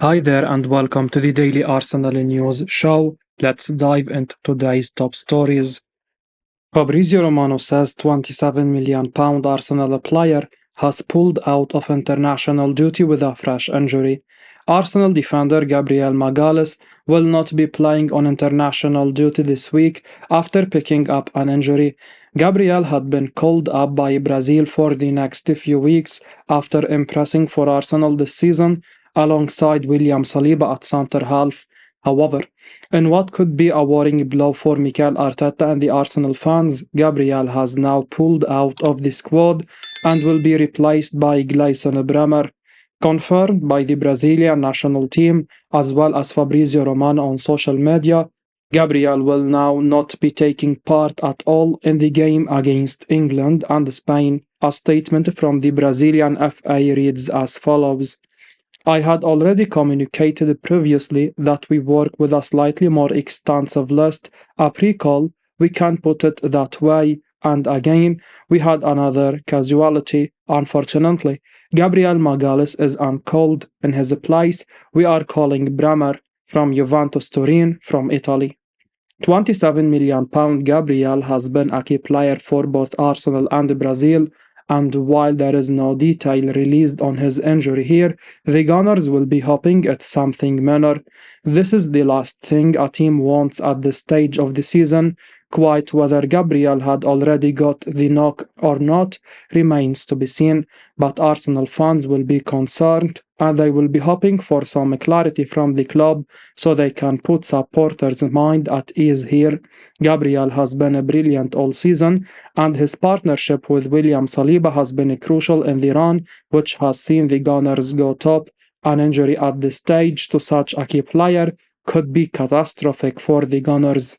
Hi there and welcome to the Daily Arsenal News Show. Let's dive into today's top stories. Fabrizio Romano says £27 million Arsenal player has pulled out of international duty with a fresh injury. Arsenal defender Gabriel Magalhaes will not be playing on international duty this week after picking up an injury. Gabriel had been called up by Brazil for the next few weeks after impressing for Arsenal this season alongside William Saliba at centre half. However, in what could be a worrying blow for Mikel Arteta and the Arsenal fans, Gabriel has now pulled out of the squad and will be replaced by Gleison Bremer. Confirmed by the Brazilian national team as well as Fabrizio Romano on social media, Gabriel will now not be taking part at all in the game against England and Spain. A statement from the Brazilian FA reads as follows. I had already communicated previously that we work with a slightly more extensive list, a pre-call, we can put it that way, and again, we had another casualty. Unfortunately, Gabriel Magalhaes is uncalled. In his place, we are calling Bremer from Juventus Turin from Italy. £27 million Gabriel has been a key player for both Arsenal and Brazil, and while there is no detail released on his injury here, the Gunners will be hoping it's something minor. This is the last thing a team wants at this stage of the season. Quite whether Gabriel had already got the knock or not remains to be seen, but Arsenal fans will be concerned and they will be hoping for some clarity from the club so they can put supporters' mind at ease here. Gabriel has been brilliant all season, and his partnership with William Saliba has been crucial in the run, which has seen the Gunners go top. An injury at this stage to such a key player could be catastrophic for the Gunners.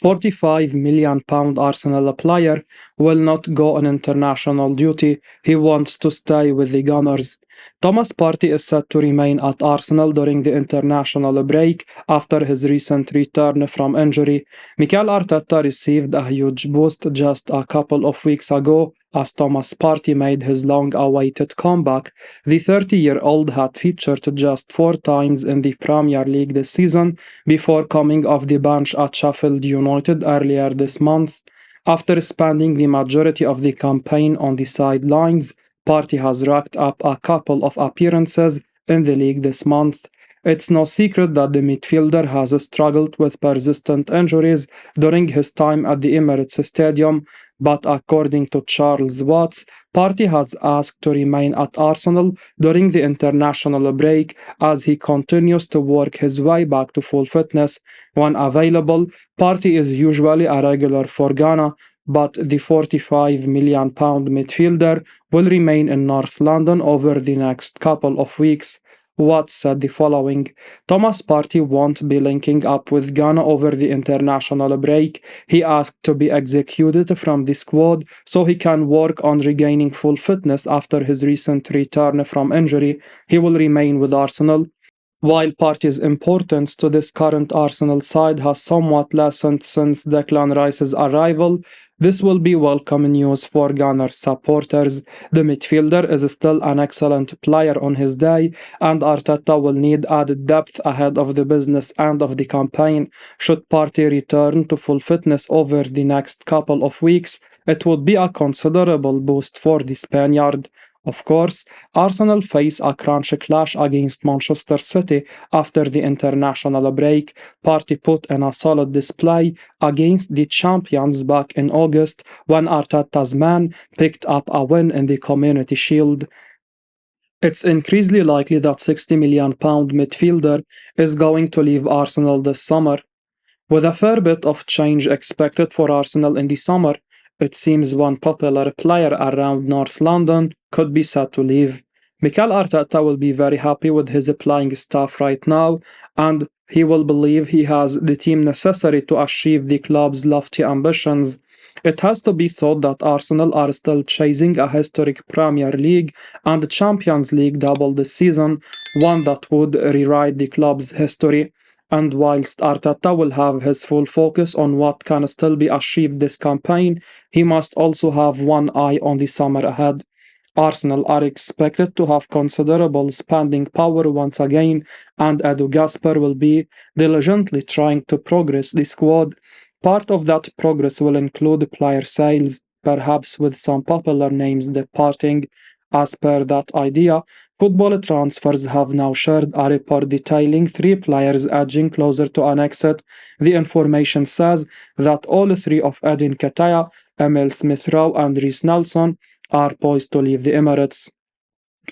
£45 million Arsenal player will not go on international duty. He wants to stay with the Gunners. Thomas Partey is set to remain at Arsenal during the international break after his recent return from injury. Mikel Arteta received a huge boost just a couple of weeks ago as Thomas Partey made his long-awaited comeback. The 30-year-old had featured just 4 times in the Premier League this season before coming off the bench at Sheffield United earlier this month. After spending the majority of the campaign on the sidelines, Partey has racked up a couple of appearances in the league this month. It's no secret that the midfielder has struggled with persistent injuries during his time at the Emirates Stadium, but according to Charles Watts, Partey has asked to remain at Arsenal during the international break as he continues to work his way back to full fitness. When available, Partey is usually a regular for Ghana, but the £45 million midfielder will remain in North London over the next couple of weeks. Watts said the following. Thomas Partey won't be linking up with Ghana over the international break. He asked to be executed from the squad so he can work on regaining full fitness after his recent return from injury. He will remain with Arsenal. While Partey's importance to this current Arsenal side has somewhat lessened since Declan Rice's arrival, this will be welcome news for Gunners supporters. The midfielder is still an excellent player on his day, and Arteta will need added depth ahead of the business end of the campaign. Should Partey return to full fitness over the next couple of weeks, it would be a considerable boost for the Spaniard. Of course, Arsenal face a crunch clash against Manchester City after the international break. Partey put in a solid display against the champions back in August when Arteta's men picked up a win in the Community Shield. It's increasingly likely that £60 million midfielder is going to leave Arsenal this summer. With a fair bit of change expected for Arsenal in the summer, it seems one popular player around North London could be set to leave. Mikel Arteta will be very happy with his playing staff right now, and he will believe he has the team necessary to achieve the club's lofty ambitions. It has to be thought that Arsenal are still chasing a historic Premier League and Champions League double this season, one that would rewrite the club's history. And whilst Arteta will have his full focus on what can still be achieved this campaign, he must also have one eye on the summer ahead. Arsenal are expected to have considerable spending power once again, and Edu Gasper will be diligently trying to progress the squad. Part of that progress will include player sales, perhaps with some popular names departing. As per that idea, Football Transfers have now shared a report detailing three players edging closer to an exit. The information says that all three of Edin Ketaya, Emil Smith Rowe, and Reece Nelson are poised to leave the Emirates.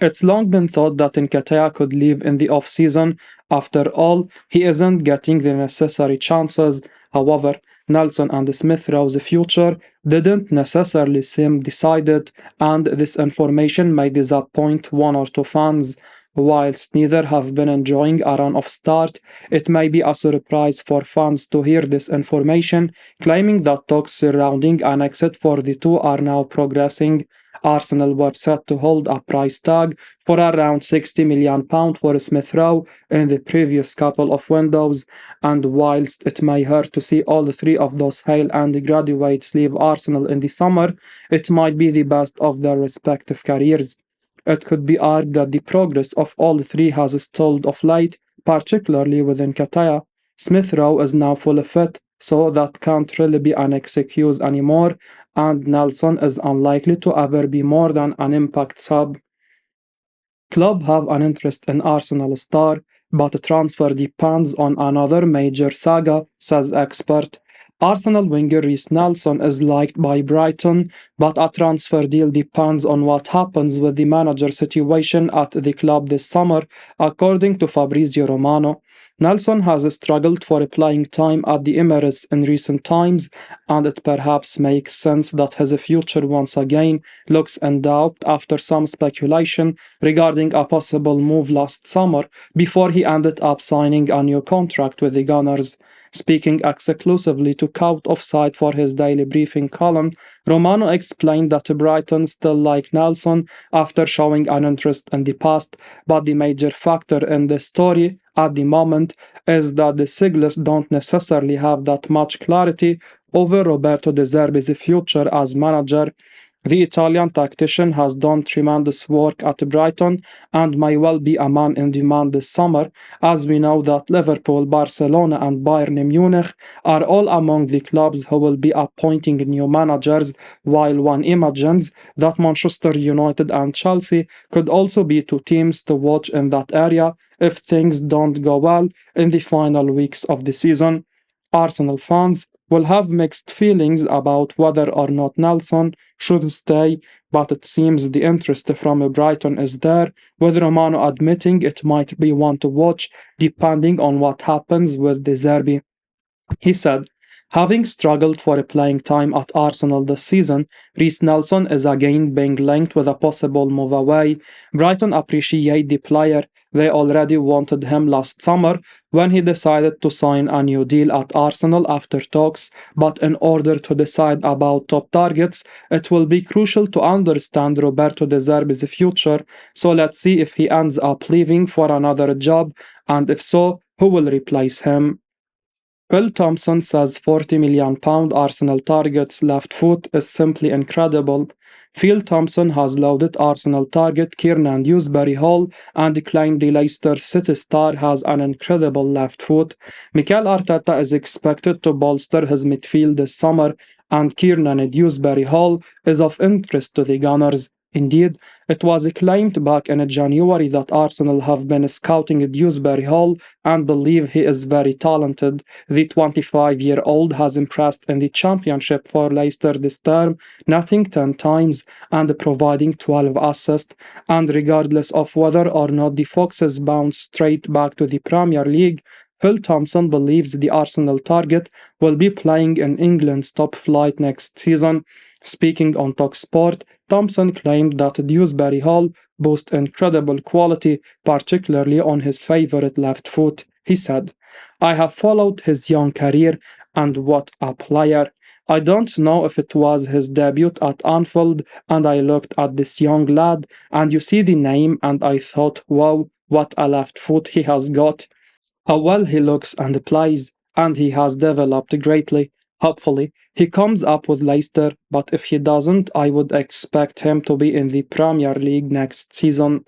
It's long been thought that Nketiah could leave in the off-season. After all, he isn't getting the necessary chances. However, Nelson and Smith Rowe's future didn't necessarily seem decided, and this information may disappoint one or two fans. Whilst neither have been enjoying a run of start, it may be a surprise for fans to hear this information, claiming that talks surrounding an exit for the two are now progressing. Arsenal were set to hold a price tag for around £60 million for Smith Rowe in the previous couple of windows, and whilst it may hurt to see all three of those hale and graduates leave Arsenal in the summer, it might be the best of their respective careers. It could be argued that the progress of all three has stalled of late, particularly within Kataya. Smith Rowe is now fully fit, so that can't really be an excuse anymore, and Nelson is unlikely to ever be more than an impact sub. Club have an interest in Arsenal star, but transfer depends on another major saga, says expert. Arsenal winger Reece Nelson is liked by Brighton, but a transfer deal depends on what happens with the manager situation at the club this summer, according to Fabrizio Romano. Nelson has struggled for playing time at the Emirates in recent times, and it perhaps makes sense that his future once again looks in doubt after some speculation regarding a possible move last summer before he ended up signing a new contract with the Gunners. Speaking exclusively to Cout Offside for his daily briefing column, Romano explained that Brighton still like Nelson after showing an interest in the past, but the major factor in the story at the moment is that the Sigles don't necessarily have that much clarity over Roberto De Zerbi's future as manager. The Italian tactician has done tremendous work at Brighton and may well be a man in demand this summer, as we know that Liverpool, Barcelona, and Bayern Munich are all among the clubs who will be appointing new managers, while one imagines that Manchester United and Chelsea could also be two teams to watch in that area if things don't go well in the final weeks of the season. Arsenal fans will have mixed feelings about whether or not Nelson should stay, but it seems the interest from Brighton is there, with Romano admitting it might be one to watch depending on what happens with De Zerbi. He said, having struggled for playing time at Arsenal this season, Reece Nelson is again being linked with a possible move away. Brighton appreciate the player. They already wanted him last summer when he decided to sign a new deal at Arsenal after talks, but in order to decide about top targets, it will be crucial to understand Roberto De Zerbi's future, so let's see if he ends up leaving for another job, and if so, who will replace him. Phil Thompson says £40 million Arsenal target's left foot is simply incredible. Phil Thompson has lauded Arsenal target Kiernan Dewsbury Hall and claimed the Leicester City star has an incredible left foot. Mikel Arteta is expected to bolster his midfield this summer, and Kiernan Dewsbury Hall is of interest to the Gunners. Indeed, it was claimed back in January that Arsenal have been scouting Dewsbury Hall and believe he is very talented. The 25-year-old has impressed in the Championship for Leicester this term, netting 10 times and providing 12 assists, and regardless of whether or not the Foxes bounce straight back to the Premier League, Phil Thompson believes the Arsenal target will be playing in England's top flight next season. Speaking on TalkSport, Thompson claimed that Dewsbury Hall boasts incredible quality, particularly on his favorite left foot. He said, I have followed his young career, and what a player. I don't know if it was his debut at Anfield, and I looked at this young lad, and you see the name, and I thought, wow, what a left foot he has got. How well he looks and plays, and he has developed greatly. Hopefully, he comes up with Leicester, but if he doesn't, I would expect him to be in the Premier League next season.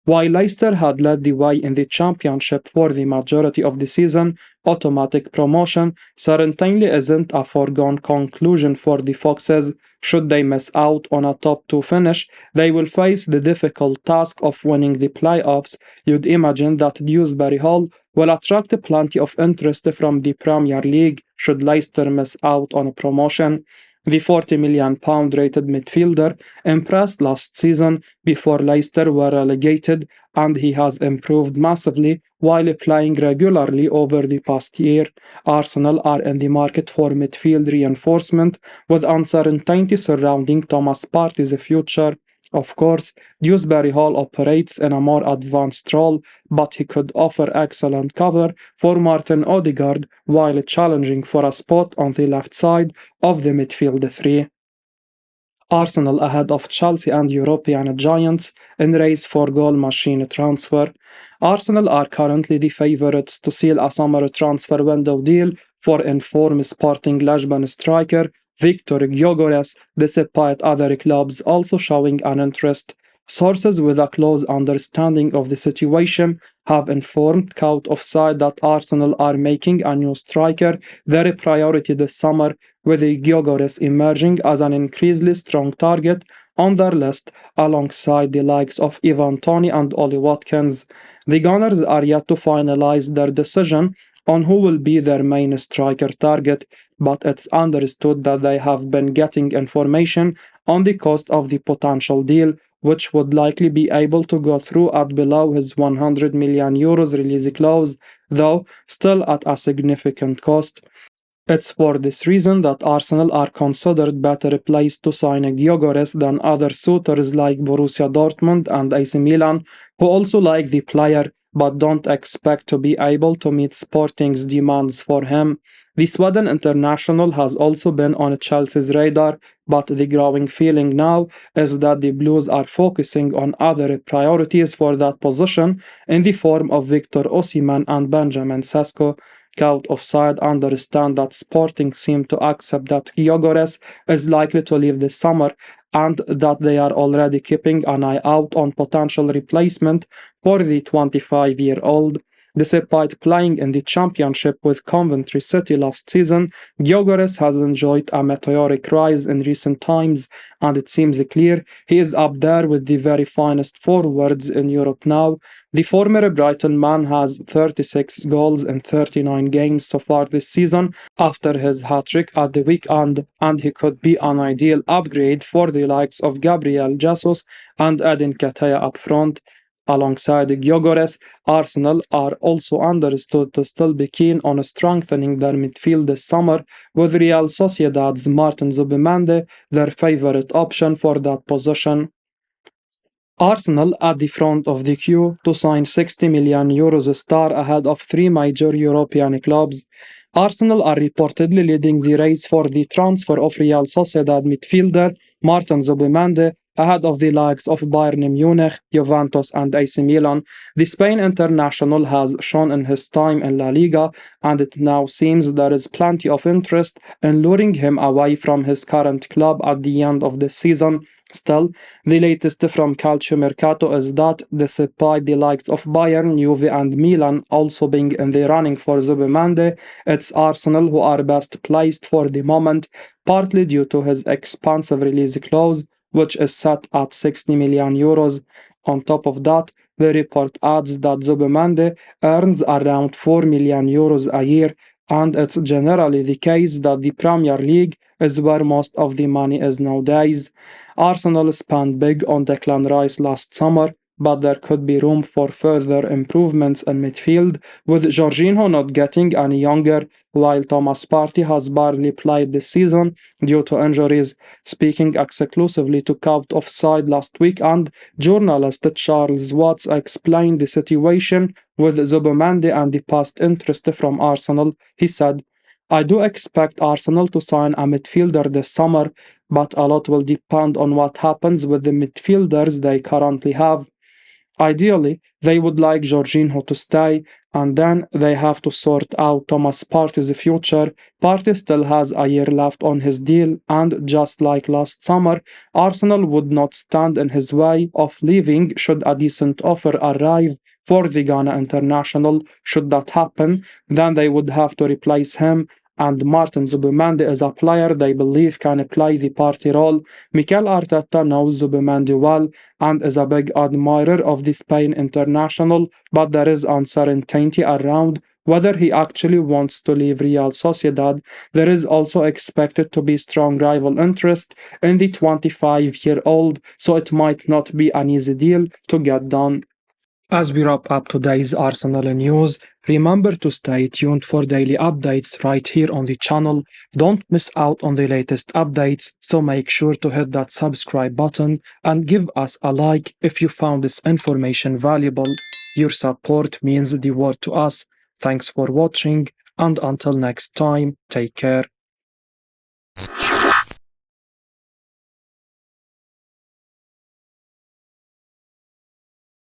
While Leicester had led the way in the Championship for the majority of the season, automatic promotion certainly isn't a foregone conclusion for the Foxes. Should they miss out on a top 2 finish, they will face the difficult task of winning the playoffs. You'd imagine that Dewsbury Hall will attract plenty of interest from the Premier League should Leicester miss out on promotion. The £40 million rated midfielder impressed last season before Leicester were relegated, and he has improved massively while playing regularly over the past year. Arsenal are in the market for midfield reinforcement, with uncertainty surrounding Thomas Partey's future. Of course, Dewsbury Hall operates in a more advanced role, but he could offer excellent cover for Martin Odegaard while challenging for a spot on the left side of the midfield three. Arsenal ahead of Chelsea and European giants in race for goal machine transfer. Arsenal are currently the favourites to seal a summer transfer window deal for informed Sporting Lisbon striker Victor Gyökeres, despite other clubs also showing an interest. Sources with a close understanding of the situation have informed Cout Offside that Arsenal are making a new striker their priority this summer, with Gyökeres emerging as an increasingly strong target on their list alongside the likes of Ivan Toney and Ollie Watkins. The Gunners are yet to finalize their decision on who will be their main striker target, but it's understood that they have been getting information on the cost of the potential deal, which would likely be able to go through at below his €100 million release clause, though still at a significant cost. It's for this reason that Arsenal are considered better placed to sign Gyökeres than other suitors like Borussia Dortmund and AC Milan, who also like the player but don't expect to be able to meet Sporting's demands for him. The Sweden international has also been on Chelsea's radar, but the growing feeling now is that the Blues are focusing on other priorities for that position in the form of Victor Osimhen and Benjamin Sesko. Cout Offside understand that Sporting seem to accept that Gyökeres is likely to leave this summer and that they are already keeping an eye out on potential replacement for the 25-year-old. Despite playing in the Championship with Coventry City last season, Gyökeres has enjoyed a meteoric rise in recent times, and it seems clear he is up there with the very finest forwards in Europe now. The former Brighton man has 36 goals in 39 games so far this season after his hat-trick at the weekend, and he could be an ideal upgrade for the likes of Gabriel Jesus and Edin Ketia up front. Alongside Gyökeres, Arsenal are also understood to still be keen on strengthening their midfield this summer, with Real Sociedad's Martin Zubimendi their favourite option for that position. Arsenal at the front of the queue to sign €60 million star ahead of three major European clubs. Arsenal are reportedly leading the race for the transfer of Real Sociedad midfielder Martin Zubimendi ahead of the likes of Bayern Munich, Juventus and AC Milan. The Spain international has shown in his time in La Liga, and it now seems there is plenty of interest in luring him away from his current club at the end of the season. Still, the latest from Calcio Mercato is that, despite the likes of Bayern, Juve and Milan also being in the running for Zubimendi, it's Arsenal who are best placed for the moment, partly due to his expansive release clause, which is set at €60 million. On top of that, the report adds that Zubimendi earns around €4 million a year, and it's generally the case that the Premier League is where most of the money is nowadays. Arsenal spent big on Declan Rice last summer, but there could be room for further improvements in midfield, with Jorginho not getting any younger, while Thomas Partey has barely played this season due to injuries. Speaking exclusively to Cout Offside last weekend, journalist Charles Watts explained the situation with Zubimendi and the past interest from Arsenal. He said, "I do expect Arsenal to sign a midfielder this summer, but a lot will depend on what happens with the midfielders they currently have. Ideally, they would like Jorginho to stay, and then they have to sort out Thomas Partey's future. Partey still has a year left on his deal, and just like last summer, Arsenal would not stand in his way of leaving should a decent offer arrive for the Ghana international. Should that happen, then they would have to replace him, and Martin Zubimendi is a player they believe can play the Partey role. Mikel Arteta knows Zubimendi well and is a big admirer of the Spain international, but there is uncertainty around whether he actually wants to leave Real Sociedad. There is also expected to be strong rival interest in the 25-year-old, so it might not be an easy deal to get done. As we wrap up today's Arsenal news, remember to stay tuned for daily updates right here on the channel. Don't miss out on the latest updates, so make sure to hit that subscribe button and give us a like if you found this information valuable. Your support means the world to us. Thanks for watching, and until next time, take care.